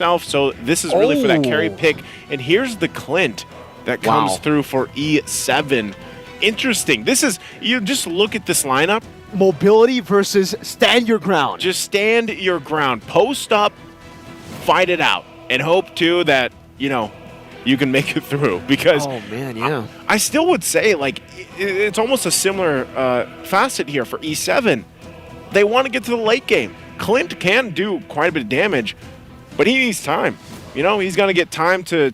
So this is really for that carry pick. And here's the Clint that comes through for E7. Interesting. This is, you just look at this lineup. Mobility versus stand your ground. Just stand your ground. Post up, fight it out, and hope too that, you know, you can make it through. Because I still would say, like, it's almost a similar facet here for E7. They want to get to the late game. Clint can do quite a bit of damage, but he needs time. You know, he's going to get time to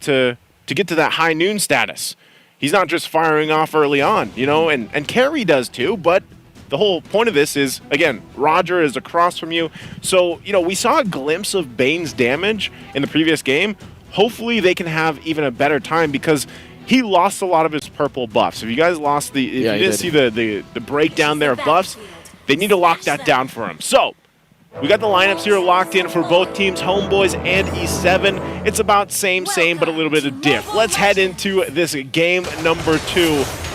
get to that high noon status. He's not just firing off early on, you know, and Carry does too, but the whole point of this is, again, Roger is across from you. So, you know, we saw a glimpse of Bane's damage in the previous game. Hopefully they can have even a better time because he lost a lot of his purple buffs. If you guys lost if you didn't see the breakdown there of buffs, they need to lock that down for him. So, we got the lineups here locked in for both teams, Homebois and E7. It's about same, but a little bit of diff. Let's head into this game number 2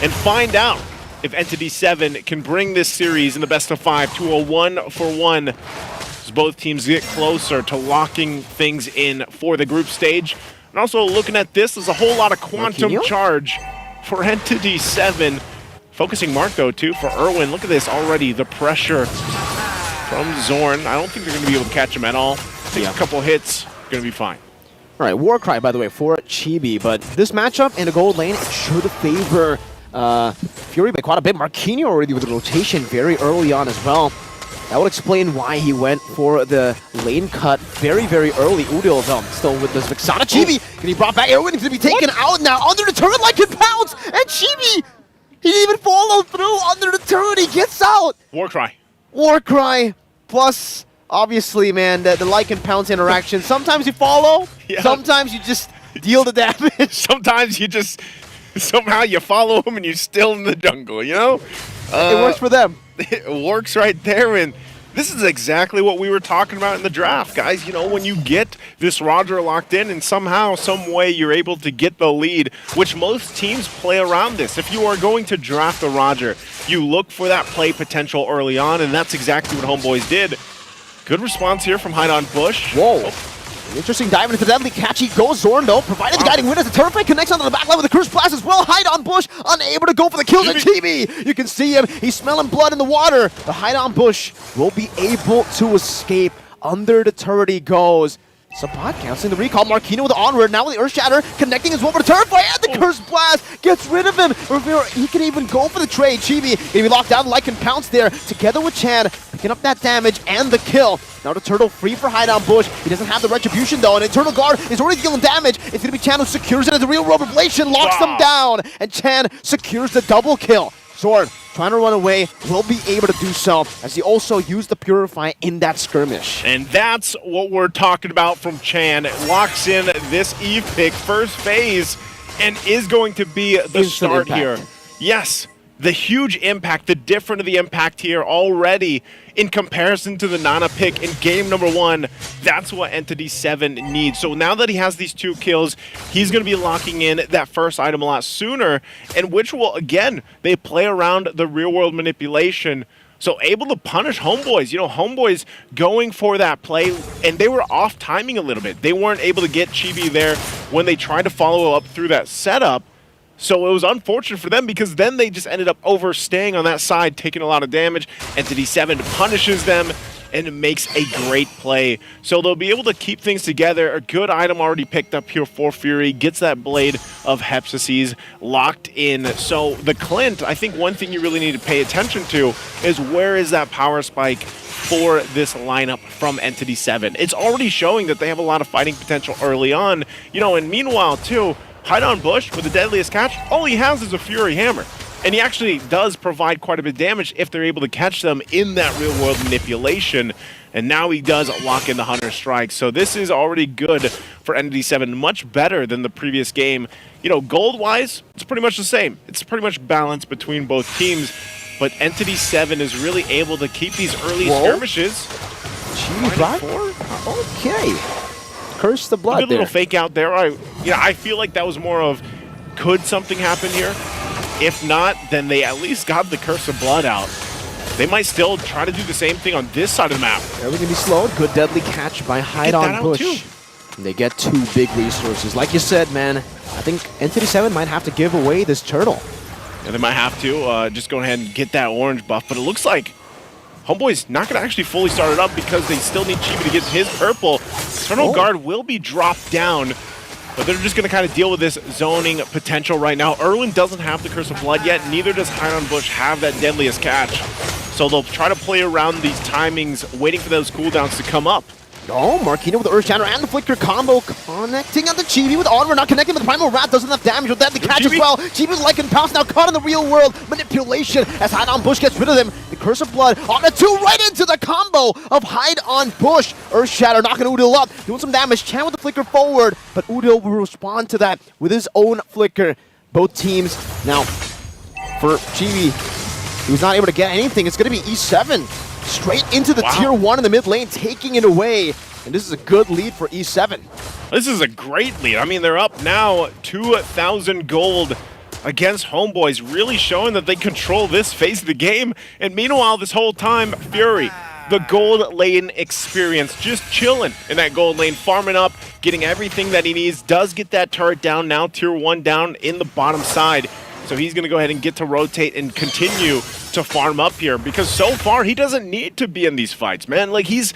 and find out if Entity 7 can bring this series in the best of 5 to a 1-for-1 as both teams get closer to locking things in for the group stage. And also looking at this, there's a whole lot of quantum charge for Entity 7. Focusing mark though too for Irwin. Look at this already, the pressure from Zorn. I don't think they're going to be able to catch him at all. Take a couple hits, going to be fine. All right, Warcry, by the way, for Chibi. But this matchup in the gold lane, it should favor Fury by quite a bit. Marquinhos already with the rotation very early on as well. That would explain why he went for the lane cut very, very early. Udil, though, still with this Vixana. Chibi, can he brought back? Irwin is going to be taken out now under the turret like it pounds. And Chibi, he didn't even follow through under the turret. He gets out. Warcry. Plus, obviously, man, the like and pounce interaction. Sometimes you follow, sometimes you just deal the damage. Sometimes you just, somehow you follow him and you're still in the jungle, you know? It works for them. It works right there, and this is exactly what we were talking about in the draft, guys. You know, when you get this Roger locked in and somehow, some way you're able to get the lead, which most teams play around this. If you are going to draft a Roger, you look for that play potential early on, and that's exactly what Homebois did. Good response here from Hide on Bush. Whoa. An interesting dive into the deadly catch. He goes Zorn, though, provided the guiding wind as the turret fake connects onto the back line with the Curse Blast as well. Hide on Bush, unable to go for the kills. And Chibi, you can see him. He's smelling blood in the water. The Hide on Bush will be able to escape. Under the turret he goes. Sabat canceling the recall. Marquinhos with the onward. Now with the Earth Shatter connecting as well for the turret fire. And the Curse Blast gets rid of him. Rivera, he can even go for the trade. Chibi gonna be locked down like and pounce there. Together with Chan, picking up that damage and the kill. Now the Turtle free for Hide on Bush. He doesn't have the Retribution though. And Eternal Guard is already dealing damage. It's gonna be Chan who secures it as the real Robe Revelation locks them down. And Chan secures the double kill. Zorn trying to run away, will be able to do so as he also used the Purify in that skirmish. And that's what we're talking about from Chan. It locks in this Eve pick first phase and is going to be the start here. Yes, the huge impact, the difference of the impact here already in comparison to the Nana pick in game number 1. That's what Entity 7 needs. So now that he has these 2 kills, he's going to be locking in that first item a lot sooner, and which will, again, they play around the real-world manipulation. So able to punish Homebois. You know, Homebois going for that play, and they were off timing a little bit. They weren't able to get Chibi there when they tried to follow up through that setup. So it was unfortunate for them because then they just ended up overstaying on that side, taking a lot of damage. Entity 7 punishes them and makes a great play. So they'll be able to keep things together. A good item already picked up here for Fury. Gets that Blade of Hepsises locked in. So the Clint, I think one thing you really need to pay attention to is where is that power spike for this lineup from Entity 7. It's already showing that they have a lot of fighting potential early on. You know, and meanwhile too, Hide on Bush with the deadliest catch, all he has is a Fury Hammer. And he actually does provide quite a bit of damage if they're able to catch them in that real-world manipulation. And now he does lock in the Hunter Strike. So this is already good for Entity 7, much better than the previous game. You know, gold-wise, it's pretty much the same. It's pretty much balanced between both teams. But Entity 7 is really able to keep these early skirmishes. Okay. Curse the blood. A little fake out there. I feel like that was more of, could something happen here? If not, then they at least got the Curse of Blood out. They might still try to do the same thing on this side of the map. They're going to be slowed. Good deadly catch by Hide on Bush. They get 2 big resources. Like you said, man, I think Entity 7 might have to give away this turtle. And they might have to just go ahead and get that orange buff, but it looks like Homeboy's not going to actually fully start it up because they still need Chibi to get his purple. Eternal Guard will be dropped down, but they're just going to kind of deal with this zoning potential right now. Erwin doesn't have the Curse of Blood yet, neither does Hide on Bush have that Deadliest Catch. So they'll try to play around these timings, waiting for those cooldowns to come up. Oh, Marquino with the Earth Shatter and the Flicker combo connecting on the Chibi with Onward, not connecting, but the Primal Wrath does enough damage with that. The catch as well. Chibi's like in Pounce now caught in the real world. Manipulation as Hide on Bush gets rid of them. The Curse of Blood on the 2 right into the combo of Hide on Bush. Earth Shatter knocking Udil up, doing some damage. Chan with the Flicker forward, but Udil will respond to that with his own Flicker. Both teams now for Chibi, he was not able to get anything. It's going to be E7. Straight into the tier 1 in the mid lane, taking it away. And this is a good lead for E7. This is a great lead. I mean, they're up now 2,000 gold against Homeboys, really showing that they control this phase of the game. And meanwhile, this whole time, Fury, the gold lane experience, just chilling in that gold lane, farming up, getting everything that he needs, does get that turret down now, tier 1 down in the bottom side. So he's going to go ahead and get to rotate and continue to farm up here, because so far he doesn't need to be in these fights, man. Like he's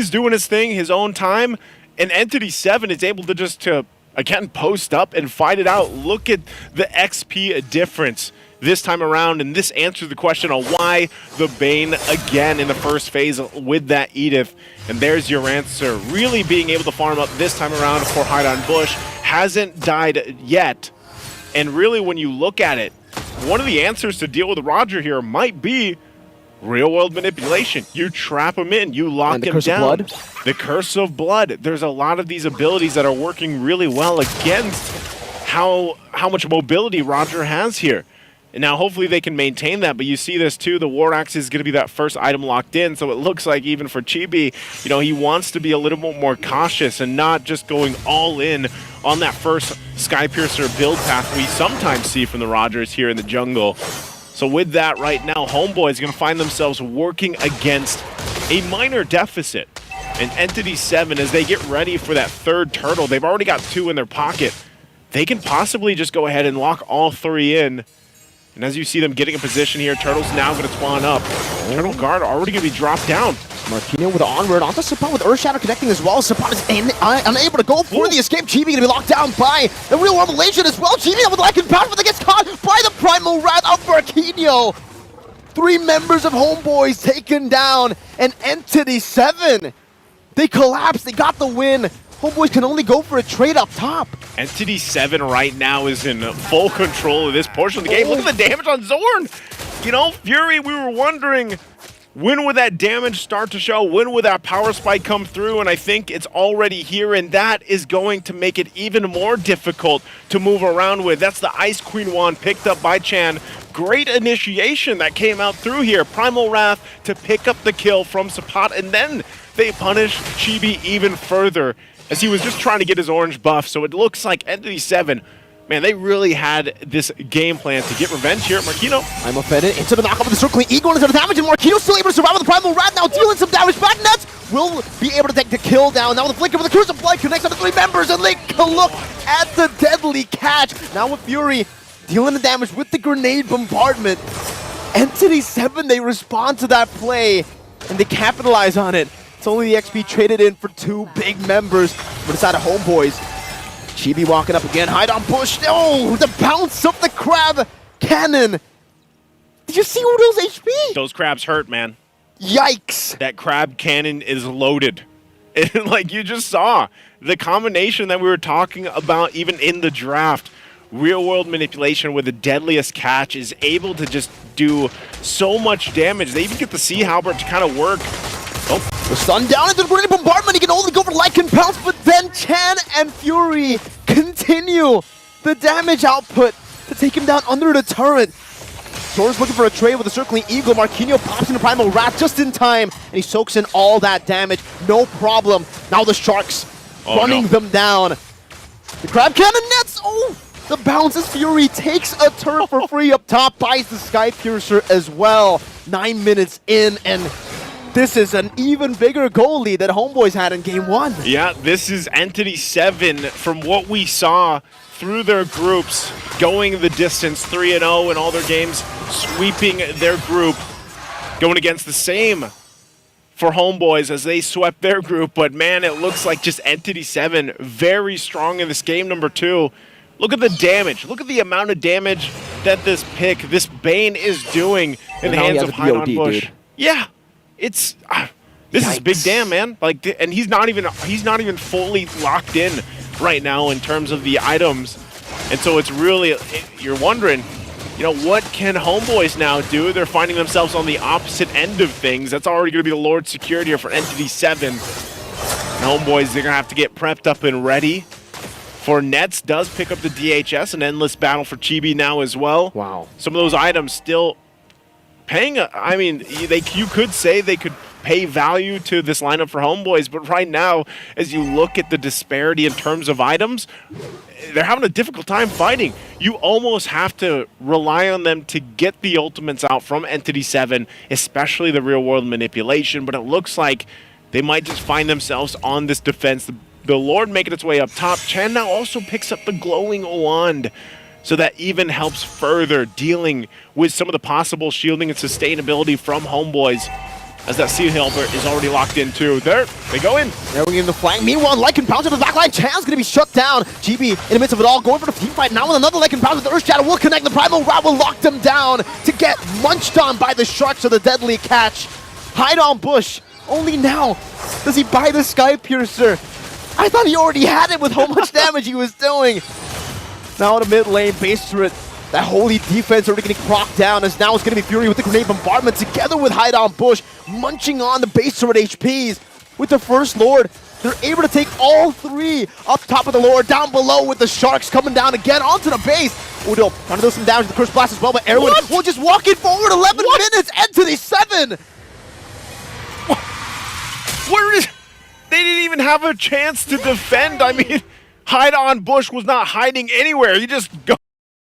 doing his thing, his own time, and Entity 7 is able to just again post up and fight it out. Look at the XP difference this time around, and this answers the question on why the Bane again in the first phase with that Edith. And there's your answer. Really being able to farm up this time around for Hide on Bush. Hasn't died yet. And really, when you look at it, one of the answers to deal with Roger here might be real-world manipulation. You trap him in, you lock him down. The Curse of Blood. There's a lot of these abilities that are working really well against how much mobility Roger has here. And now hopefully they can maintain that, but you see this too, the War Axe is going to be that first item locked in, so it looks like even for Chibi, you know, he wants to be a little bit more cautious and not just going all in on that first Skypiercer build path we sometimes see from the Rogers here in the jungle. So with that right now, Homeboy is going to find themselves working against a minor deficit. And Entity 7, as they get ready for that 3rd turtle, they've already got 2 in their pocket. They can possibly just go ahead and lock all 3 in. And as you see them getting in position here, Turtle's now going to spawn up. Eternal Guard already going to be dropped down. Marquino with Onward onto Sapat with Earth Shadow connecting as well. Sapat is unable to go for the escape. Chibi going to be locked down by the real world Malaysian as well. Chibi with Lycan Power, but they gets caught by the Primal Wrath of Marquino. 3 members of Homeboys taken down, and Entity 7. They collapsed, they got the win. Homeboys can only go for a trade up top. Entity 7 right now is in full control of this portion of the game. Look at the damage on Zorn. You know, Fury, we were wondering, when would that damage start to show? When would that power spike come through? And I think it's already here, and that is going to make it even more difficult to move around with. That's the Ice Queen wand picked up by Chan. Great initiation that came out through here. Primal Wrath to pick up the kill from Sapat, and then they punish Chibi even further, as he was just trying to get his orange buff. So it looks like Entity 7, man, they really had this game plan to get revenge here at Marquino. I'm offended into the knockup of the Circling Eagle into the damage, and Marquino still able to survive with the Primal Wrath, now dealing some damage back. Nets will be able to take the kill down. Now with the Flicker with the Curse of Blood connects on the 3 members, and they can look at the deadly catch. Now with Fury dealing the damage with the grenade bombardment. Entity 7, they respond to that play, and they capitalize on it. It's only the XP traded in for 2 big members, but it's out of Homeboys. Chibi walking up again, Hide on Bush. Oh, the bounce of the crab cannon. Did you see Udil's HP? Those crabs hurt, man. Yikes. That crab cannon is loaded. And like you just saw, the combination that we were talking about even in the draft, real world manipulation with the deadliest catch is able to just do so much damage. They even get the Sea Halberd to kind of work. Oh. The stun down into the grenade bombardment. He can only go for Lycan Pounce, but then Chan and Fury continue the damage output to take him down under the turret. Zorn's looking for a trade with a Circling Eagle. Marquino pops into Primal Wrath just in time, and he soaks in all that damage. No problem. Now the Sharks running them down. The Crab Cannon nets. Oh, the bounce as Fury takes a turret for free up top, buys the Skypiercer as well. 9 minutes in, and This is an even bigger goal lead that Homebois had in game 1. Yeah, this is Entity 7 from what we saw through their groups, going the distance 3-0 in all their games, sweeping their group, going against the same for Homebois as they swept their group. But man, it looks like just Entity 7 very strong in this game number 2. Look at the damage. Look at the amount of damage that this pick, this Bane is doing in the hands of Hydon Bush. Dude. Yeah. It's this is big damn, man. Like, and he's not even fully locked in right now in terms of the items, and so it's really you're wondering, you know, what can Homebois now do? They're finding themselves on the opposite end of things. That's already going to be the Lord Security here for Entity 7. And Homebois, they're going to have to get prepped up and ready. For Nets does pick up the DHS, an endless battle for Chibi now as well. Wow. Some of those items still paying, I mean, you could say they could pay value to this lineup for Homebois, but right now, as you look at the disparity in terms of items, they're having a difficult time fighting. You almost have to rely on them to get the ultimates out from Entity 7, especially the real-world manipulation, but it looks like they might just find themselves on this defense. The Lord making its way up top. Chan now also picks up the glowing wand, so that even helps further dealing with some of the possible shielding and sustainability from Homebois, as that Sea Helper is already locked in too. There, they go in. They're in the flank. Meanwhile, Lycan pounds into the backline. Chan's going to be shut down. GB in the midst of it all, going for the team fight now with another Lycan pounds. The Earth Shadow will connect. The Primal Rat will lock them down to get munched on by the Sharks of the deadly catch. Hydon Bush, only now does he buy the Sky Piercer. I thought he already had it with how much damage he was doing. Now in the mid lane, base turret, that holy defense already getting crocked down, as now it's going to be Fury with the grenade bombardment together with Hydon Bush, munching on the base turret HPs. With the First Lord, they're able to take all 3 up top of the Lord, down below with the Sharks coming down again onto the base. Udo trying to do some damage to the Curse Blast as well, but Erwin will just walk it forward 11 minutes, Entity 7! Where is... They didn't even have a chance to defend. I mean, Hydon Bush was not hiding anywhere. He just